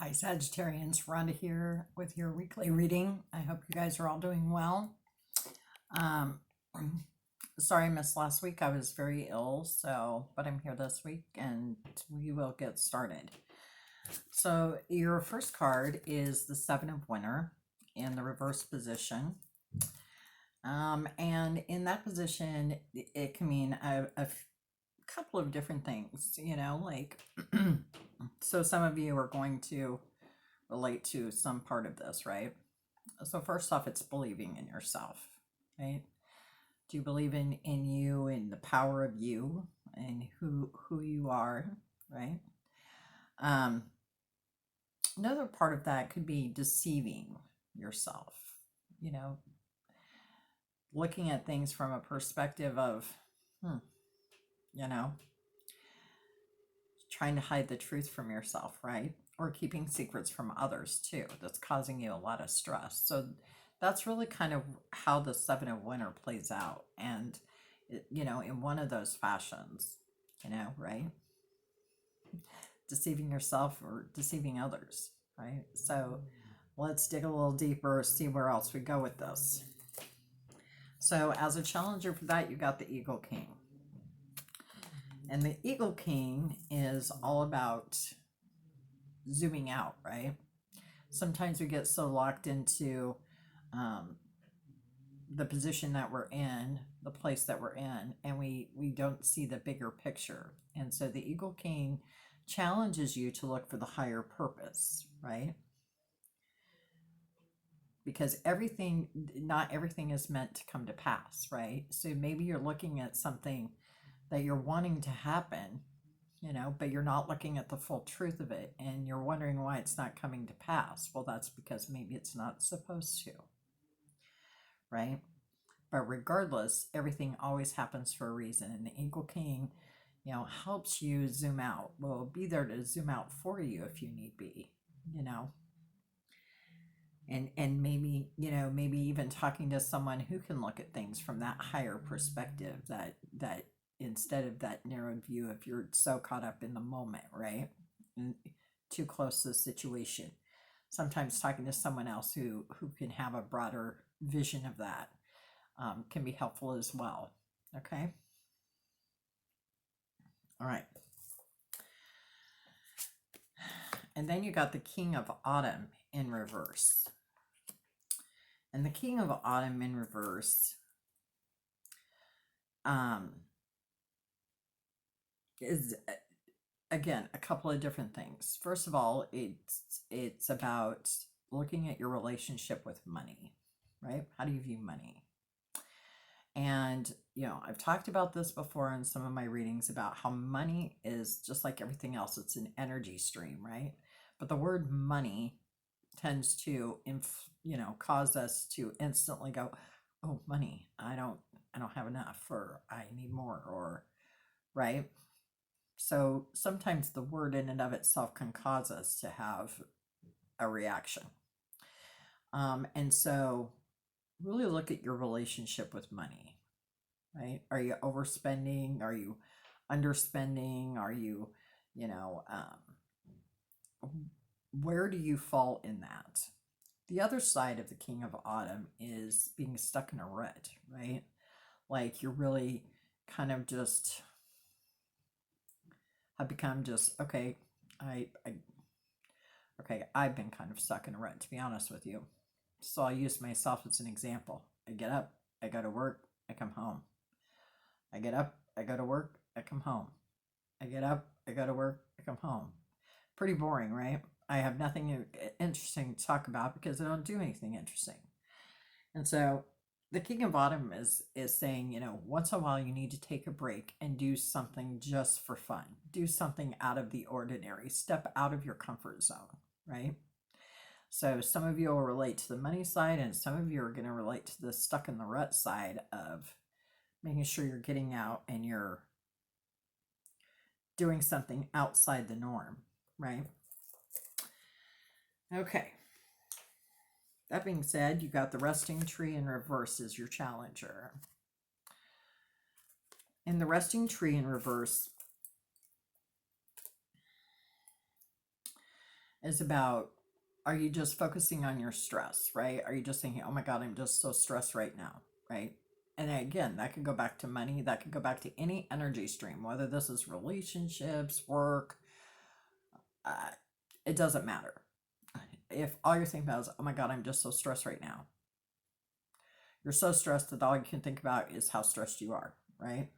Hi, Sagittarians. Rhonda here with your weekly reading. I hope you guys are all doing well. Um, sorry I missed last week. I was very ill, but I'm here this week and we will get started. So, your first card is the Seven of Winter in the reverse position. And in that position, it can mean a couple of different things, like so some of you are going to relate to some part of this, right? So first off, it's believing in yourself, right? Do you believe in you, in the power of you, and who you are, right? Um, Another part of that could be deceiving yourself, you know, looking at things from a perspective of, you know, trying to hide the truth from yourself, right? Or keeping secrets from others too. That's causing you a lot of stress. So that's really kind of how the Seven of Winter plays out. And, in one of those fashions, right? Deceiving yourself or deceiving others, right? So let's dig a little deeper, see where else we go with this. So as a challenger for that, you got the Eagle King. And the Eagle King is all about zooming out, right? Sometimes we get so locked into the position that we're in, the place that we're in, and we don't see the bigger picture. And so the Eagle King challenges you to look for the higher purpose, right? Because not everything is meant to come to pass, right? So maybe you're looking at something that you're wanting to happen, but you're not looking at the full truth of it and you're wondering why it's not coming to pass. Well, that's because maybe it's not supposed to, right? But regardless, everything always happens for a reason. And the Eagle King, helps you zoom out. Will be there to zoom out for you if you need be, and maybe even talking to someone who can look at things from that higher perspective, that instead of that narrowed view, if you're so caught up in the moment, right? And too close to the situation. Sometimes talking to someone else who can have a broader vision of that can be helpful as well. Okay. All right. And then you got the King of Autumn in reverse. And the King of Autumn in reverse is, again, a couple of different things. First of all, it's about looking at your relationship with money, right? How do you view money? And, I've talked about this before in some of my readings about how money is just like everything else. It's an energy stream, right? But the word money tends to, cause us to instantly go, oh, money, I don't have enough, or I need more, or, right? So sometimes the word in and of itself can cause us to have a reaction. And so really look at your relationship with money, right? Are you overspending? Are you underspending? Are you, where do you fall in that? The other side of the King of Autumn is being stuck in a rut, right? Like you're really kind of just have become just, okay, I've been kind of stuck in a rut, to be honest with you. So I'll use myself as an example. I get up, I go to work, I come home. I get up, I go to work, I come home. I get up, I go to work, I come home. Pretty boring, right? I have nothing interesting to talk about because I don't do anything interesting. And so the King of Autumn is saying, once in a while you need to take a break and do something just for fun. Do something out of the ordinary. Step out of your comfort zone, right? So some of you will relate to the money side, and some of you are going to relate to the stuck in the rut side of making sure you're getting out and you're doing something outside the norm, right? Okay. That being said, you got the resting tree in reverse as your challenger. And the resting tree in reverse is about, are you just focusing on your stress, right? Are you just thinking, oh my God, I'm just so stressed right now, right? And again, that could go back to money, that could go back to any energy stream, whether this is relationships, work, uh, it doesn't matter. If all you're thinking about is, oh my God, I'm just so stressed right now, you're so stressed that all you can think about is how stressed you are, right?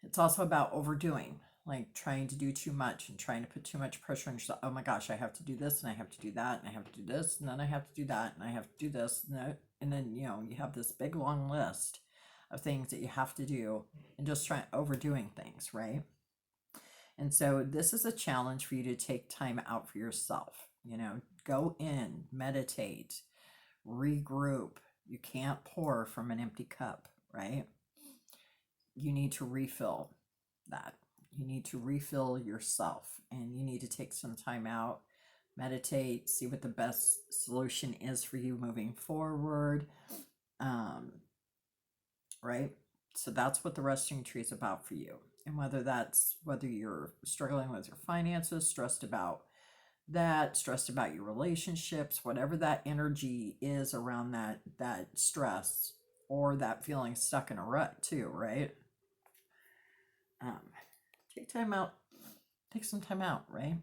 It's also about overdoing, like trying to do too much and trying to put too much pressure on yourself. Oh my gosh, I have to do this and I have to do that and I have to do this and then I have to do that and I have to do this and then you have this big long list of things that you have to do and just trying overdoing things, right? And so this is a challenge for you to take time out for yourself. Go in, meditate, regroup. You can't pour from an empty cup, right? You need to refill that. You need to refill yourself and you need to take some time out, meditate, see what the best solution is for you moving forward. Right? So that's what the resting tree is about for you. And whether you're struggling with your finances, stressed about that, stressed about your relationships, whatever that energy is around that stress or that feeling stuck in a rut too, right? Um, take time out, take some time out, right?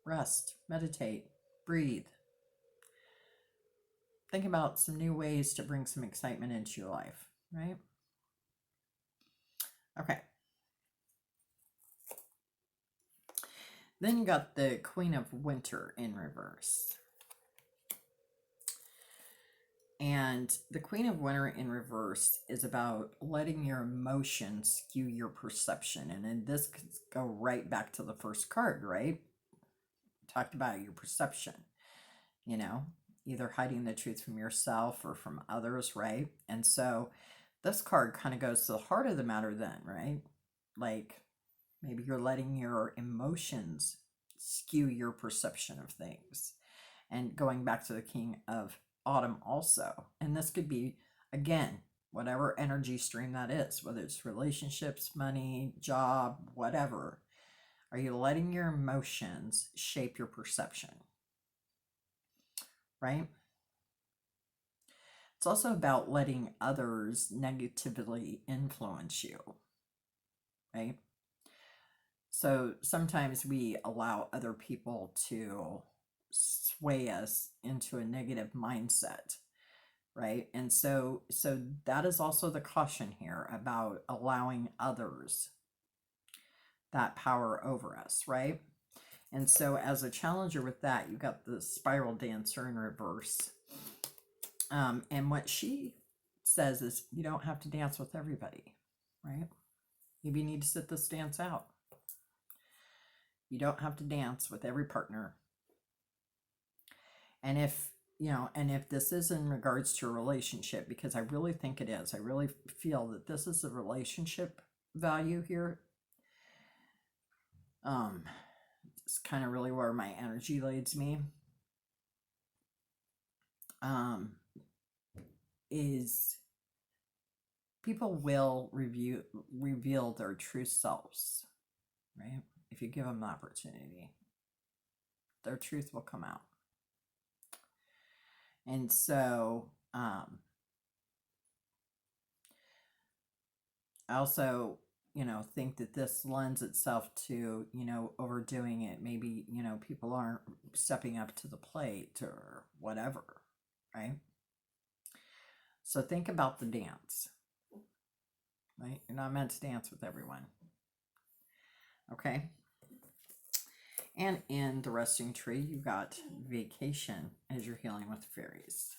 Rest, meditate, breathe. Think about some new ways to bring some excitement into your life, right? Okay. Then you got the Queen of Winter in reverse. And the Queen of Winter in reverse is about letting your emotions skew your perception. And then this could go right back to the first card, right? Talked about your perception, either hiding the truth from yourself or from others, right? And so this card kind of goes to the heart of the matter then, right? Like maybe you're letting your emotions skew your perception of things. And going back to the King of Autumn also. And this could be, again, whatever energy stream that is, whether it's relationships, money, job, whatever. Are you letting your emotions shape your perception? Right? It's also about letting others negatively influence you. Right? So sometimes we allow other people to sway us into a negative mindset, right? And so that is also the caution here about allowing others that power over us, right? And so as a challenger with that, you got the Spiral Dancer in reverse. And what she says is you don't have to dance with everybody, right? Maybe you need to sit this dance out. You don't have to dance with every partner. And if this is in regards to a relationship, because I really think it is, I really feel that this is a relationship value here. It's kind of really where my energy leads me. Is people will reveal their true selves, right? If you give them the opportunity, their truth will come out. And so I also think that this lends itself to overdoing it. Maybe people aren't stepping up to the plate or whatever, right? So think about the dance, right? You're not meant to dance with everyone. Okay. And in the resting tree, you got vacation as you're healing with fairies.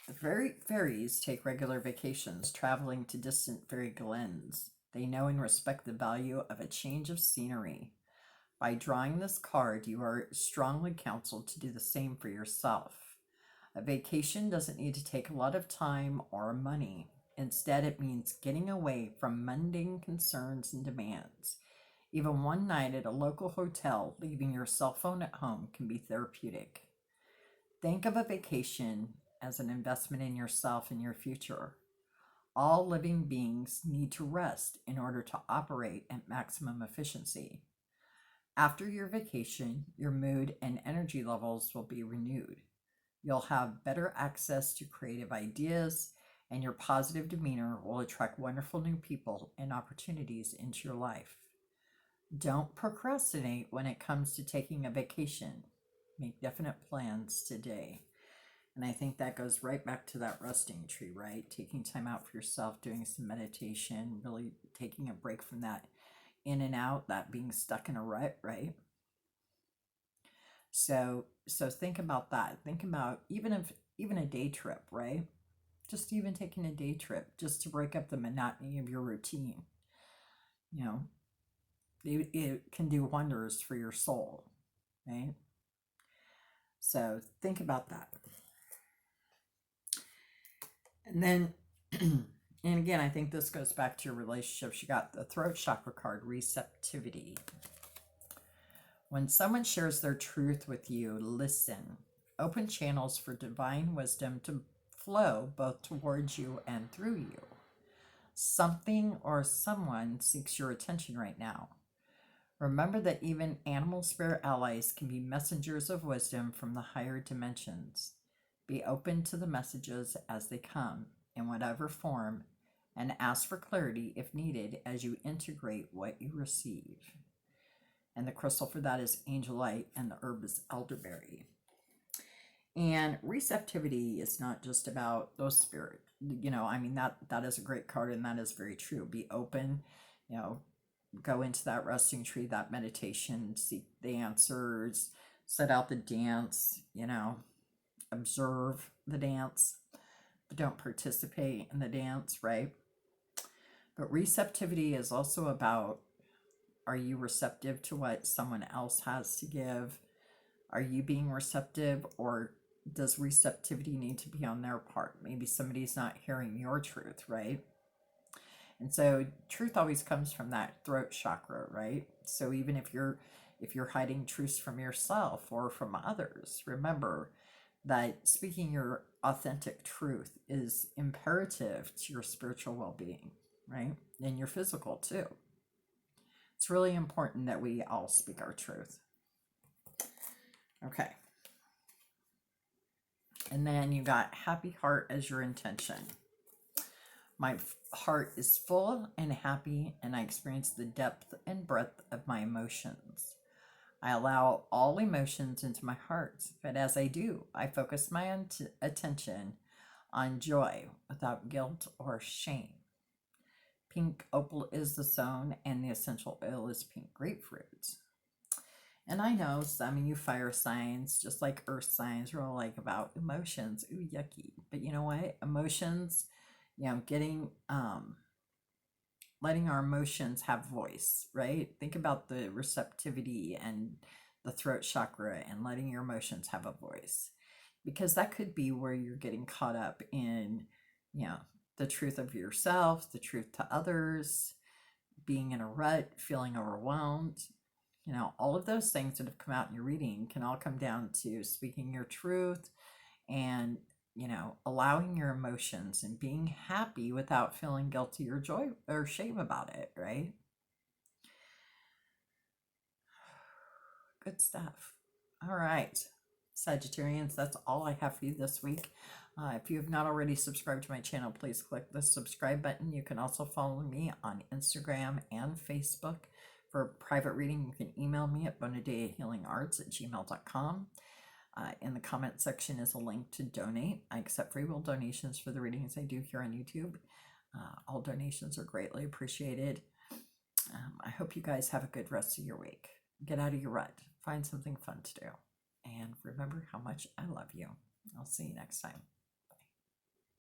The fairies take regular vacations, traveling to distant fairy glens. They know and respect the value of a change of scenery. By drawing this card, you are strongly counseled to do the same for yourself. A vacation doesn't need to take a lot of time or money. Instead, it means getting away from mundane concerns and demands. Even one night at a local hotel, leaving your cell phone at home, can be therapeutic. Think of a vacation as an investment in yourself and your future. All living beings need to rest in order to operate at maximum efficiency. After your vacation, your mood and energy levels will be renewed. You'll have better access to creative ideas, and your positive demeanor will attract wonderful new people and opportunities into your life. Don't procrastinate when it comes to taking a vacation. Make definite plans today. And I think that goes right back to that resting tree, right? Taking time out for yourself, doing some meditation, really taking a break from that in and out, that being stuck in a rut, right? So think about that. Think about even a day trip, right? Just even taking a day trip just to break up the monotony of your routine. You know, it can do wonders for your soul, right? So think about that. And then, and again, I think this goes back to your relationships. You got the throat chakra card, receptivity. When someone shares their truth with you, listen. Open channels for divine wisdom to flow both towards you and through you. Something or someone seeks your attention right now. Remember that even animal spirit allies can be messengers of wisdom from the higher dimensions. Be open to the messages as they come, in whatever form, and ask for clarity if needed as you integrate what you receive. And the crystal for that is angelite, and the herb is elderberry. And receptivity is not just about those spirit. That is a great card, and that is very true. Be open, go into that resting tree, that meditation, seek the answers, set out the dance, observe the dance, but don't participate in the dance, right? But receptivity is also about, are you receptive to what someone else has to give? Are you being receptive, or does receptivity need to be on their part? Maybe somebody's not hearing your truth, right? And so truth always comes from that throat chakra, right? So even if you're hiding truths from yourself or from others, remember that speaking your authentic truth is imperative to your spiritual well-being, right? And your physical too. It's really important that we all speak our truth. Okay. And then you got happy heart as your intention. My heart is full and happy, and I experience the depth and breadth of my emotions. I allow all emotions into my heart, but as I do, I focus my attention on joy without guilt or shame. Pink opal is the zone, and the essential oil is pink grapefruit. And I know some of you fire signs, just like earth signs, are all like about emotions. Ooh, yucky. But you know what? Emotions, letting our emotions have voice, right? Think about the receptivity and the throat chakra and letting your emotions have a voice, because that could be where you're getting caught up in, the truth of yourself, the truth to others, being in a rut, feeling overwhelmed. All of those things that have come out in your reading can all come down to speaking your truth and, allowing your emotions and being happy without feeling guilty or joy or shame about it, right? Good stuff. All right, Sagittarians, that's all I have for you this week. If you have not already subscribed to my channel, please click the subscribe button. You can also follow me on Instagram and Facebook. For private reading, you can email me at bonadeahealingarts@gmail.com. In the comment section is a link to donate. I accept free will donations for the readings I do here on YouTube. All donations are greatly appreciated. I hope you guys have a good rest of your week. Get out of your rut. Find something fun to do. And remember how much I love you. I'll see you next time.